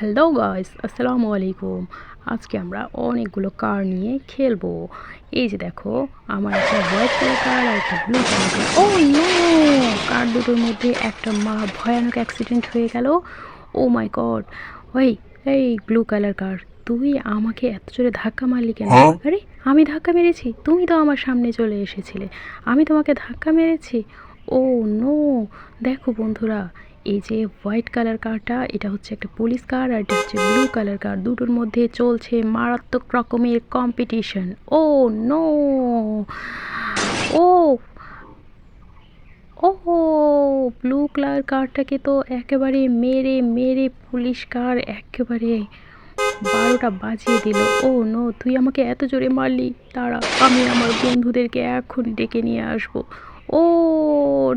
Hello guys, আসসালামু আলাইকুম। আজকে আমরা অনেকগুলো কার নিয়ে খেলবো। এই যে দেখো, আমার একটা হোয়াইট কালার কার আর একটা ব্লু কালার কার। ও নো! কার দুটোর মধ্যে একটা ভয়ানক অ্যাক্সিডেন্ট হয়ে গেল। ও মাই গড! ওই এই ব্লু কালার কার, তুই আমাকে এত জোরে ধাক্কা মারলি কেন? আরে, আমি ধাক্কা মেরেছি? তুমি তো আমার সামনে চলে এসেছিলে, আমি তোমাকে ধাক্কা মেরেছি? ও নো! দেখো বন্ধুরা, এই যে হোয়াইট কালার কারটা, এটা হচ্ছে একটা পুলিশ কার, আর এটা হচ্ছে ব্লু কালার কার। দুটোর মধ্যে চলছে মারাত্মক রকমের কম্পিটিশন। ও নো! ও ও ব্লু কালার কারটাকে তো একেবারে মেরে মেরে পুলিশ কার একেবারে 12টা বাজিয়ে দিল। ও নো! তুই আমাকে এত জোরে মারলি, দাঁড়া, আমি আমার বন্ধুদেরকে এখন ডেকে নিয়ে আসবো। ও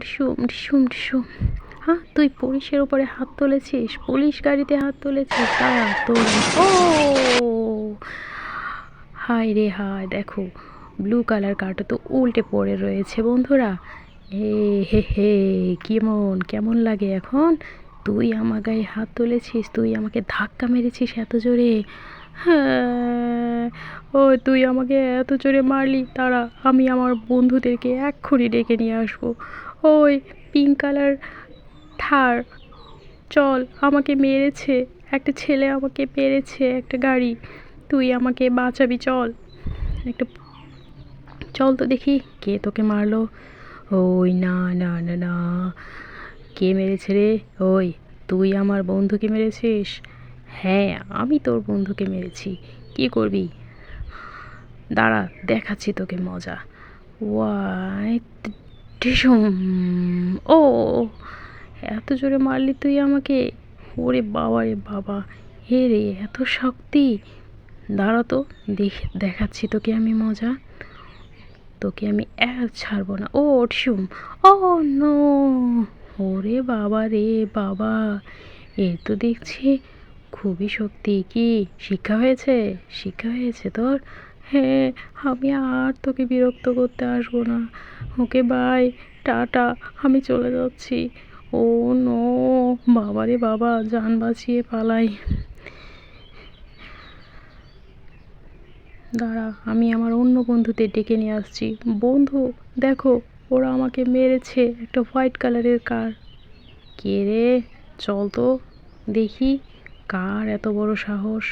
ডিসুম ডিসুম ডিসুম! হ্যাঁ, তুই পুলিশের উপরে হাত তুলেছিস, পুলিশ গাড়িতে হাত তুলেছিস, দাঁড়া তোর। ও হায় রে হায়! দেখো, ব্লু কালার কারটা তো উল্টে পড়ে রয়েছে বন্ধুরা। এ হে হে! কেমন কেমন লাগে এখন? তুই আমার গায়ে হাত তুলেছিস, তুই আমাকে ধাক্কা মেরেছিস এত জোরে। হ্যাঁ, ও তুই আমাকে এত জোরে মারলি, দাঁড়া, আমি আমার বন্ধুদেরকে এক্ষুনি ডেকে নিয়ে আসবো। ওই পিঙ্ক কালার থার, চল, আমাকে মেরেছে একটা ছেলে, আমাকে মেরেছে একটা গাড়ি, তুই আমাকে বাঁচাবি, চল একটা, চল তো দেখি কে তোকে মারলো। ওই না না না না, কে মেরেছে রে? ওই, তুই আমার বন্ধুকে মেরেছিস? হ্যাঁ, আমি তোর বন্ধুকে মেরেছি। কি করবি? দাঁড়া, দেখাচ্ছি তোকে মজা। ওয়াই টিসুম! ও এত জোরে মারলি তুই আমাকে? ওরে বাবা রে বাবা! হে রে, এত শক্তি! দাঁড়া তো, দেখাচ্ছি তোকে আমি মজা, তোকে আমি এক ছাড়বো না। ও টিসুম! ও নো! ওরে বাবা রে বাবা! এ তো দেখছি খুবই শক্তি। কি শিক্ষা হয়েছে? শিক্ষা হয়েছে তোর? হ্যাঁ, আমি আর তোকে বিরক্ত করতে আসবো না। ওকে বাই, টাটা, আমি চলে যাচ্ছি। ও নো! বাবা রে বাবা, জান বাঁচিয়ে পালাই। দাঁড়া, আমি আমার অন্য বন্ধুদের ডেকে নিয়ে আসছি। বন্ধু, দেখো, ওরা আমাকে মেরেছে একটা হোয়াইট কালারের কার। কে রে? চল তো দেখি, কার এত বড় সাহস,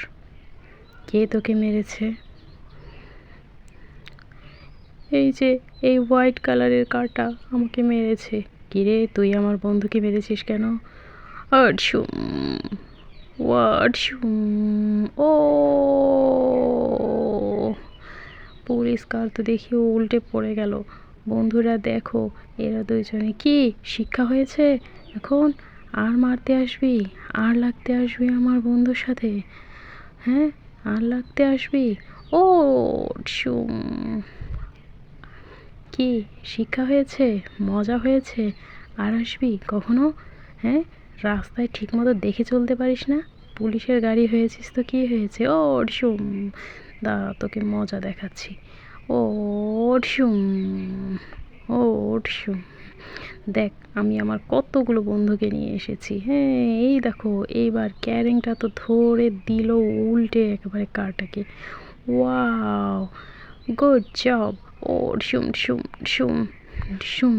কে তোকে মেরেছে? এই যে, এই হোয়াইট কালারের কারটা আমাকে মেরেছে। কিরে, তুই আমার বন্ধুকে মেরেছিস কেন? আটসুম! ওয়াটসুম! ও পুলিশ কার তো দেখি উল্টে পড়ে গেল। বন্ধুরা দেখো, এরা দুইজনে কি শিক্ষা হয়েছে এখন? আর মারতে আসবি? আর লাগতে আসবি আমার বন্ধুর সাথে? হ্যাঁ, আর লাগতে আসবি? ও শুম! কি শিক্ষা হয়েছে? মজা হয়েছে? আর আসবি কখনো? হ্যাঁ, রাস্তায় ঠিকমতো দেখে চলতে পারিস না? পুলিশের গাড়ি হয়েছিস তো কি হয়েছে? ও শুম! দাঁড়া, তোকে মজা দেখাচ্ছি। ও শুম! ও শুম! দেখ, আমি আমার কতগুলো বন্ধুকে নিয়ে এসেছি। হ্যাঁ, এই দেখো, এইবার ক্যারেংটা তো ধরে দিল উল্টে একেবারে কারটাকে। Wow, good job! ও শুম শুম শুম শুম!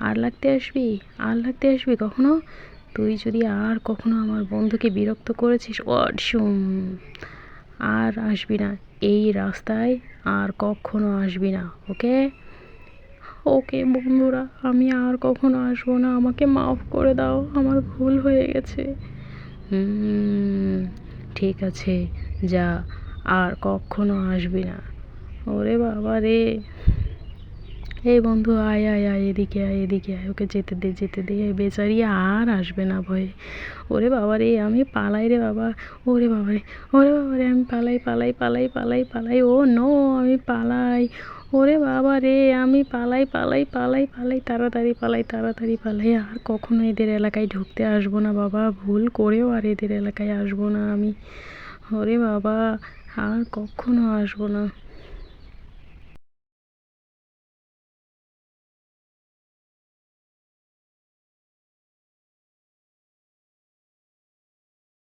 আর লাগতে আসবি? আর লাগতে আসবি কখনো? তুই যদি আর কখনো আমার বন্ধুকে বিরক্ত করেছিস, ও শুম! আর আসবি না এই রাস্তায়, আর কখনো আসবি না, ওকে? ওকে বন্ধুরা, আমি আর কখনো আসবো না, আমাকে মাফ করে দাও, আমার ভুল হয়ে গেছে। ঠিক আছে, যা, আর কখনো আসবি না। ওরে বাবা রে! এই বন্ধু, আয় আয় আয়, এদিকে আয়, এদিকে আয়, ওকে যেতে দে, যেতে দে, বেচারি আর আসবে না ভয়ে। ওরে বাবা রে, আমি পালাই রে বাবা! ওরে বাবা রে, ওরে বাবা রে, আমি পালাই পালাই পালাই পালাই পালাই! ও নো, আমি পালাই! ওরে বাবা রে, আমি পালাই পালাই পালাই পালাই, তাড়াতাড়ি পালাই, তাড়াতাড়ি পালাই! আর কখনো এদের এলাকায় ঢুকতে আসবো না বাবা, ভুল করেও আর এদের এলাকায় আসবো না আমি। ওরে বাবা, আর কখনো আসবো না।